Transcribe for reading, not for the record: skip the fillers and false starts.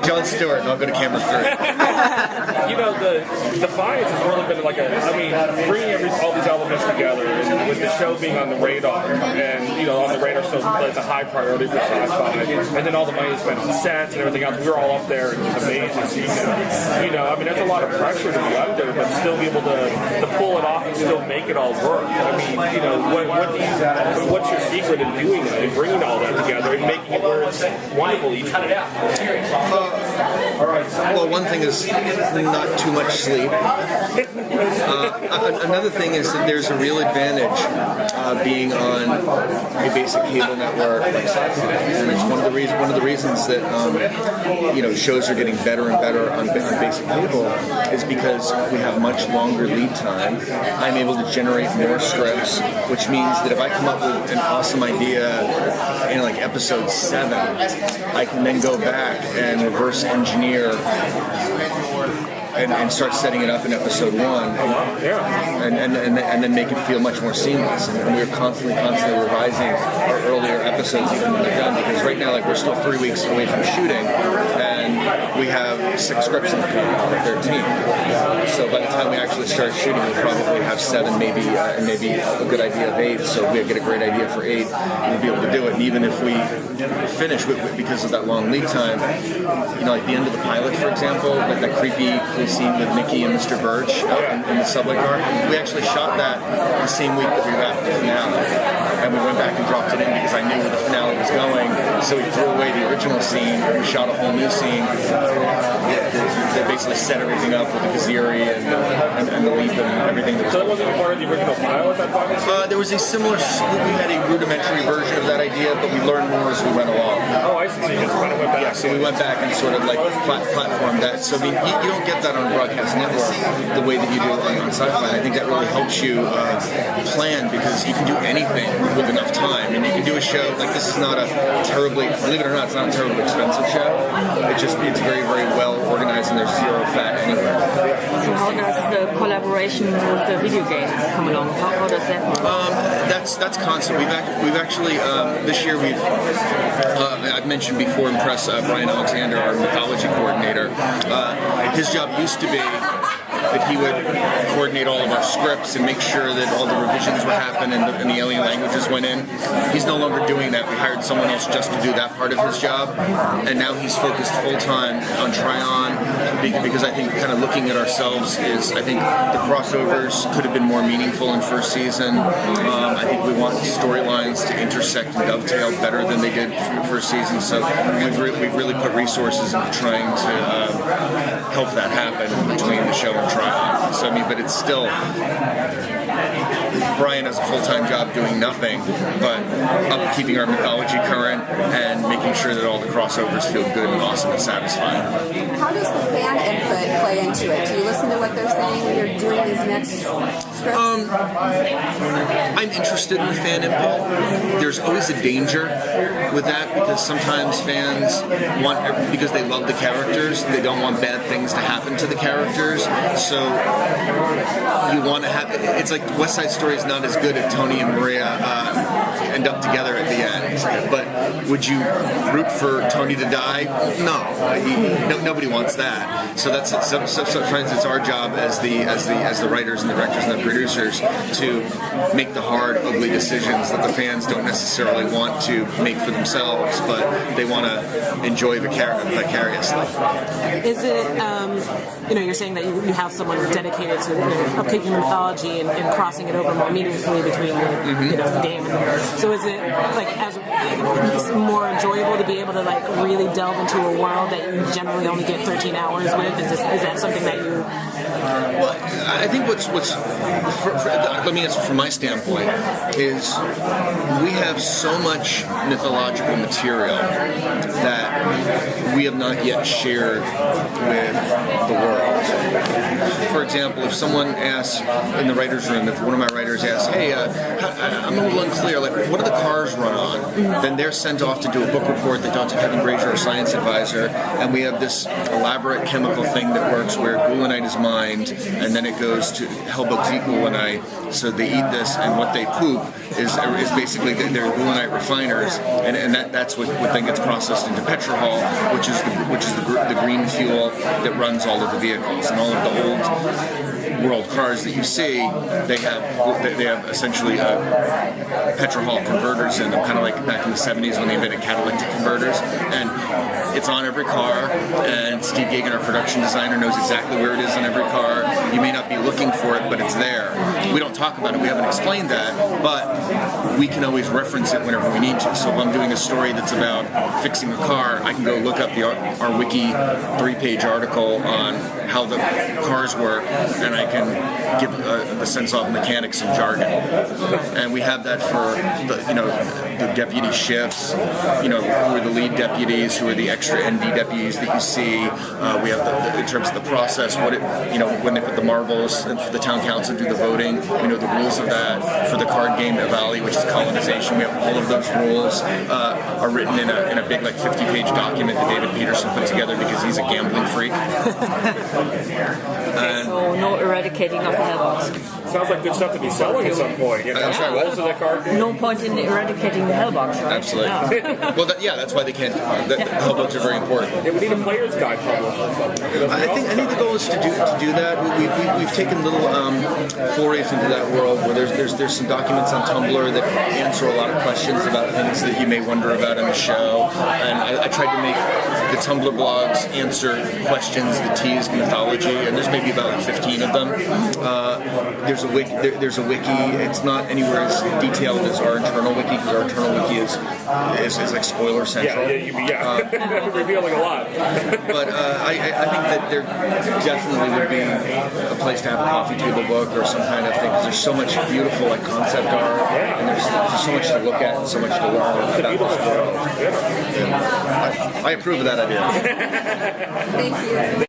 Jon Stewart, and I'll go to camera 3. You know, the Defiance has really been like bringing all these elements together, and with the show being on the radar, and, you know, on the radar, so it's a high priority for Syfy, and then all the money is spent on sets and everything else. We're all up there, and it's amazing. You know, I mean, that's a lot of pressure to be under, but still be able to pull it off and still make it all work. I mean, you know, what's your secret in doing that, and bringing all that together, and making it where it's wonderful each time? Well, one thing is not too much sleep. Another thing is that there's a real advantage being on a basic cable network like Syfy, and it's one of the reasons that you know, shows are getting better and better on basic cable is because we have much longer lead time. I'm able to generate more scripts, which means that if I come up with an awesome idea in like episode 7, I can then go back and reverse engineer and start setting it up in episode 1, and then make it feel much more seamless. And we're constantly revising our earlier episodes even when they're done, because right now, like, we're still 3 weeks away from shooting, and we have 6 scripts in the can, or 13. So by the time we actually start shooting, we'll probably have 7, maybe a good idea of 8. So if we get a great idea for 8, we'll be able to do it. And even if we finish because of that long lead time, you know, like the end of the pilot, for example, like that creepy scene with Nikki and Mr. Birch in the subway car, we actually shot that the same week that we wrapped the finale, and we went back and dropped it in because I knew where the finale was going. So we threw away the original scene and we shot a whole new scene. They basically set everything up with the Kaziri and the leap and everything. So that wasn't part of the original pilot, that time? There was a similar. We had a rudimentary version of that idea, but we learned more as we went along. Oh, I see. So you just kind of went back. Yeah, so we went back and sort of like platformed that. So I mean, you don't get that on a broadcast network the way that you do on Syfy. I think that really helps you plan, because you can do anything with enough time, and you can do a show like this. Is not a terribly, believe it or not, it's not a terribly expensive show. It's very, very well organized, and there's zero fat anywhere. So how does the collaboration with the video game come along? How does that work? That's constant. We've actually this year I've mentioned before in press Brian Alexander, our mythology coordinator. His job used to be that he would coordinate all of our scripts and make sure that all the revisions would happen and the alien languages went in. He's no longer doing that. We hired someone else just to do that part of his job, and now he's focused full-time on Tryon, because I think kind of looking at ourselves is, I think the crossovers could have been more meaningful in first season. I think we want storylines to intersect and dovetail better than they did from the first season, so we've really put resources into trying to help that happen between the show and Tryon. So I mean, but it's still, Brian has a full-time job doing nothing but keeping our mythology current and making sure that all the crossovers feel good and awesome and satisfying. How does the fan input play into it? Do you listen to what they're saying when you're doing these next scripts? I'm interested in the fan input. There's always a danger with that, because sometimes fans because they love the characters, they don't want bad things to happen to the characters. So you want to have, it's like West Side Story is not as good if Tony and Maria end up together at the end. But would you root for Tony to die? No, nobody wants that. So that's sometimes it's our job as the writers and the directors and the producers to make the hard, ugly decisions that the fans don't necessarily want to make for themselves, but they want to enjoy vicariously. Is it, you know, you're saying that you have someone dedicated to upkeeping the mythology and crossing it over more meaningfully between the game. So is it like more enjoyable to be able to like really delve into a world that you generally only get 13 hours with? Is that something that you? Well, I think let me answer from my standpoint is we have so much mythological material that we have not yet shared with the world. For example, if someone asks in the writer's room, if one of my writers asks, hey, I'm a little unclear, like, what do the cars run on? Then they're sent off to do a book report. They talk to Kevin Grazier, our science advisor, and we have this elaborate chemical thing that works where gluonite is mined, and then it goes to hellbugs eat gluonite. So they eat this, and what they poop is basically they're gluonite refiners, and that's what then gets processed into petrol, which is the green fuel that runs all of the vehicles and all of the old world cars that you see. They have essentially petrol converters in them, kind of like back in the 70s when they invented catalytic converters, and it's on every car. And Steve Gagan, our production designer, knows exactly where it is on every car. You may not be looking for it, but it's there. We don't talk about it. We haven't explained that, but we can always reference it whenever we need to. So if I'm doing a story that's about fixing a car, I can go look up our wiki 3-page article on how the cars work, and I can give the sense-off mechanics some jargon. And we have that for the deputy shifts, who are the lead deputies, who are the extra ND deputies that you see. We have in terms of the process, when they put the marbles and for the town council do the voting, we know the rules of that. For the card game Evali, which is colonization, we have all of those rules are written in a big 50-page document that David Peterson put together because he's a gambling freak. So no eradicating of the hellbox. Sounds like good stuff to be selling at some point. I'm sorry, what? Rules of the card game. No point in eradicating the hellbox, right? Absolutely. Well, that's why they can't. The hellbugs are very important. Yeah, we need a player's guide published or something. I think the goal is to do that. We've taken little forays into that world where there's some documents on Tumblr that answer a lot of questions about things that you may wonder about in the show, and I tried to make the Tumblr blogs answer questions that tease mythology, and there's maybe about 15 of them. There's a wiki. It's not anywhere as detailed as our internal wiki, because our internal wiki is like spoiler central. Revealing a lot. But I think that there definitely would be a place to have a coffee table book or some kind of thing, because there's so much beautiful concept art, and there's so much to look at and so much to learn about this world. I approve of that idea. Thank you.